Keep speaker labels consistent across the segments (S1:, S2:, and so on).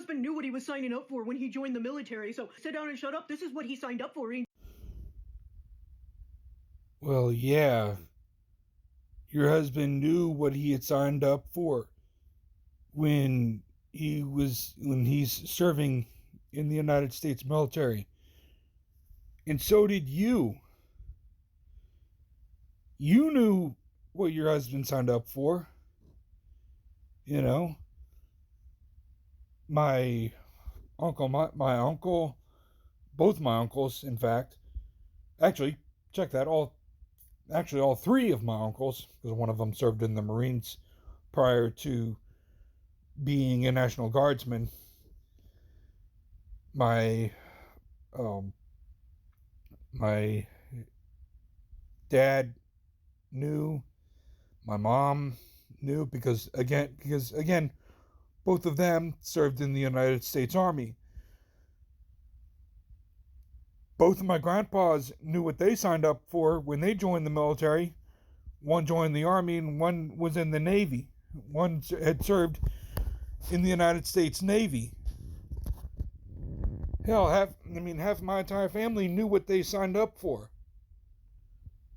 S1: husband knew what he was signing up for when he joined the military, so sit down and shut up. This is what he signed up for.
S2: Well, yeah, your husband knew what he had signed up for when he's serving in the United States military. And so did you. You knew what your husband signed up for. You know, my my uncle, both my uncles, in fact, actually, check that, all three of my uncles, because one of them served in the Marines prior to being a National Guardsman. My um, my dad knew, my mom knew, because again, both of them served in the United States Army. Both of my grandpas knew what they signed up for when they joined the military. One joined the Army and one was in the Navy. One had served in the United States Navy. Hell, half my entire family knew what they signed up for.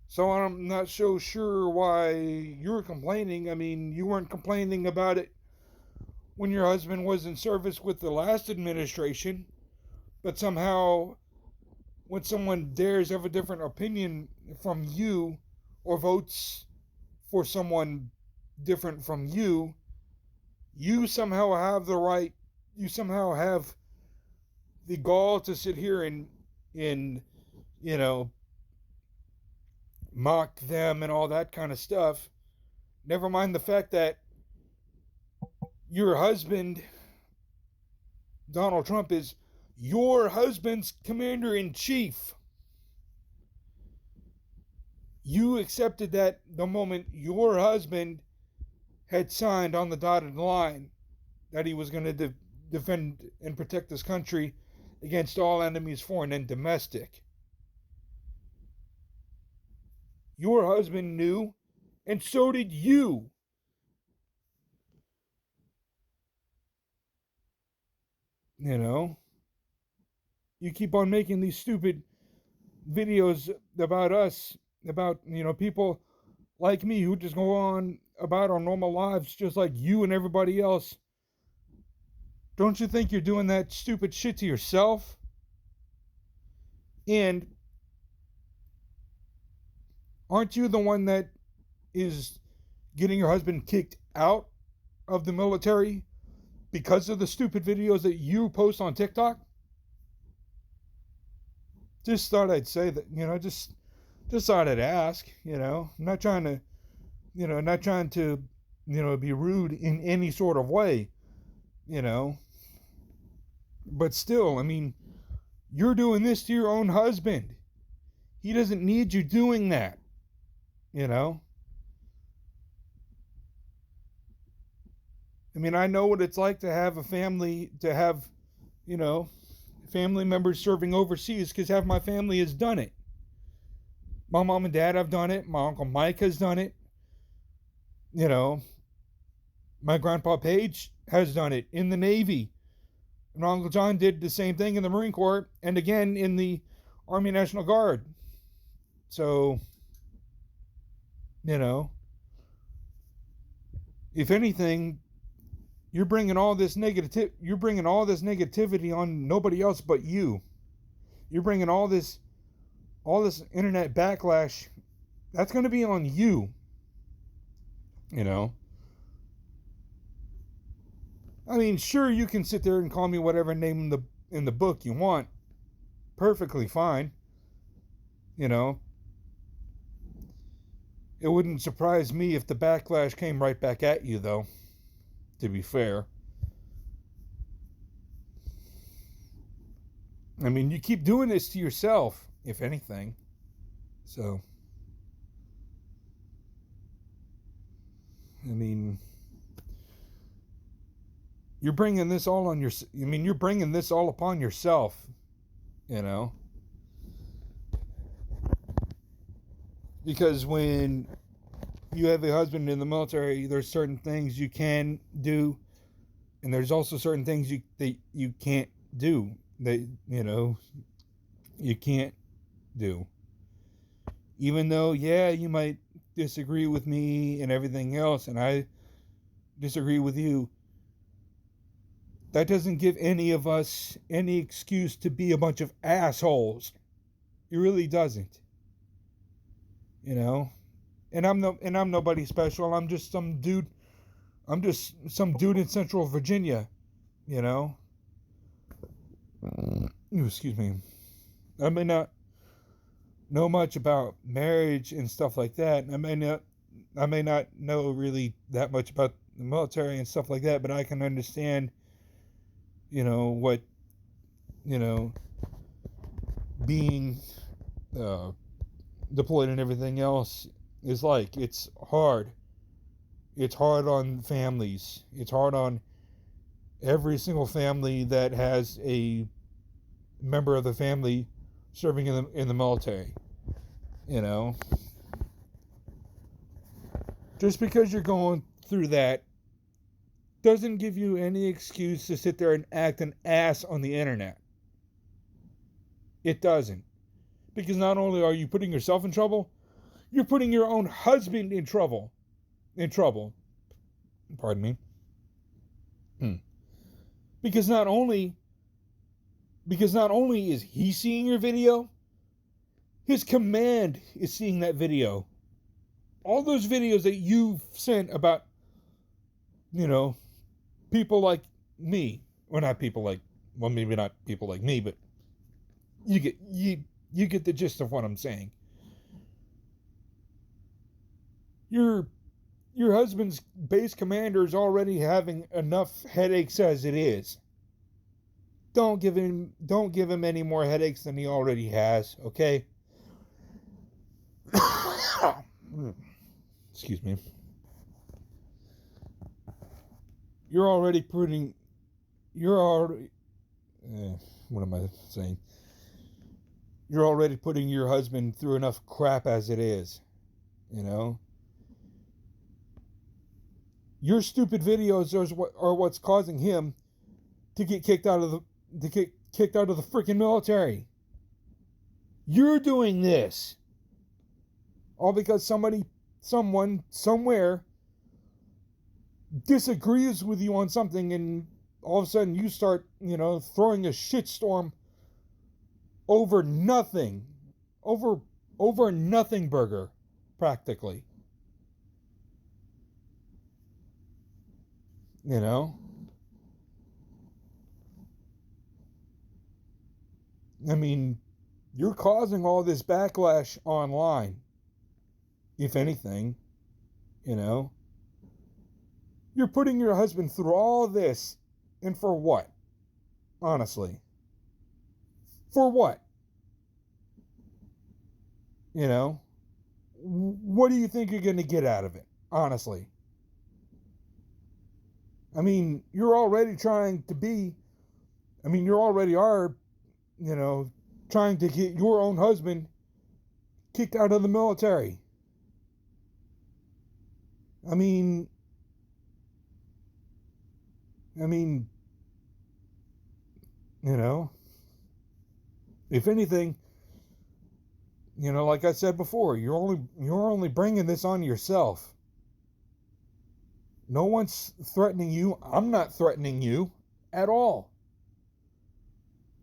S2: So I'm not so sure why you're complaining. I mean, you weren't complaining about it when your husband was in service with the last administration, but somehow when someone dares have a different opinion from you or votes for someone different from you, you somehow have the right, you somehow have the gall to sit here and you know mock them and all that kind of stuff. Never mind the fact that your husband, Donald Trump, is your husband's commander in chief. You accepted that the moment your husband had signed on the dotted line that he was going to defend and protect this country against all enemies, foreign and domestic. Your husband knew, and so did you. You know, you keep on making these stupid videos about us, about, people like me who just go on about our normal lives just like you and everybody else. Don't you think you're doing that stupid shit to yourself? And aren't you the one that is getting your husband kicked out of the military because of the stupid videos that you post on TikTok? Just thought I'd say that, just thought I'd ask, I'm not trying to, be rude in any sort of way, you know. But still, I mean, you're doing this to your own husband. He doesn't need you doing that, you know. I mean, I know what it's like to have a family, to have, family members serving overseas, because half my family has done it. My mom and dad have done it. My Uncle Mike has done it. You know, my Grandpa Page has done it in the Navy. And Uncle John did the same thing in the Marine Corps and again in the Army National Guard. So, if anything, you're bringing all this negativity on nobody else but you. You're bringing all this internet backlash. That's going to be on you. I mean, sure, you can sit there and call me whatever name in the book you want. Perfectly fine. It wouldn't surprise me if the backlash came right back at you, though, to be fair. I mean, you keep doing this to yourself, if anything. So, I mean, you're bringing this all on your. I mean, you're bringing this all upon yourself. Because when you have a husband in the military, there's certain things you can do And there's also certain things you can't do, that you can't do. Even though, yeah, you might disagree with me and everything else, and I disagree with you, that doesn't give any of us any excuse to be a bunch of assholes. It really doesn't. You know? And I'm nobody special. I'm just some dude. I'm just some dude in Central Virginia, you know? Excuse me. I may not know much about marriage and stuff like that. I may not know really that much about the military and stuff like that, but I can understand, what, being deployed and everything else is like. It's hard. It's hard on families. It's hard on every single family that has a member of the family serving in the military. Just because you're going through that doesn't give you any excuse to sit there and act an ass on the internet. It doesn't. Because not only are you putting yourself in trouble, you're putting your own husband in trouble. Pardon me. Because not only is he seeing your video, his command is seeing that video. All those videos that you've sent about, people like me, or not people like, well, maybe not people like me, but you get the gist of what I'm saying. Your husband's base commander is already having enough headaches as it is. Don't give him any more headaches than he already has, okay? Excuse me. What am I saying? You're already putting your husband through enough crap as it is, Your stupid videos are what's causing him to get kicked out of the freaking military. You're doing this all because someone somewhere disagrees with you on something, and all of a sudden you start, throwing a shitstorm over nothing, over a nothing burger, practically. I mean, you're causing all this backlash online, if anything, You're putting your husband through all this, and for what? Honestly. For what? What do you think you're going to get out of it? Honestly. I mean, you're already you already are, trying to get your own husband kicked out of the military. I mean, if anything, like I said before, you're only bringing this on yourself. No one's threatening you. I'm not threatening you at all.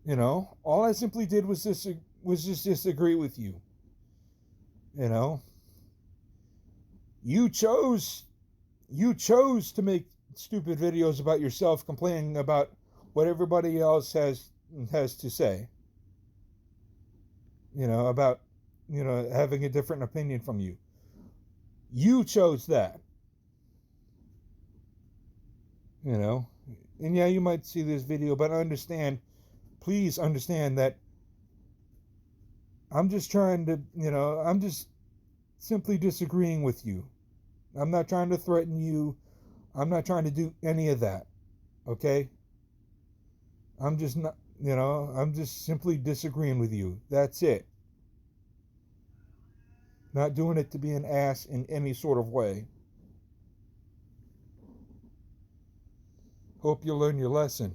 S2: All I simply did was just disagree with you. You chose to make stupid videos about yourself, complaining about what everybody else has to say. About having a different opinion from you. You chose that. And yeah, you might see this video, but please understand that I'm just trying to, I'm just simply disagreeing with you. I'm not trying to threaten you. I'm not trying to do any of that. Okay? I'm just not, I'm just simply disagreeing with you. That's it. Not doing it to be an ass in any sort of way. Hope you learn your lesson.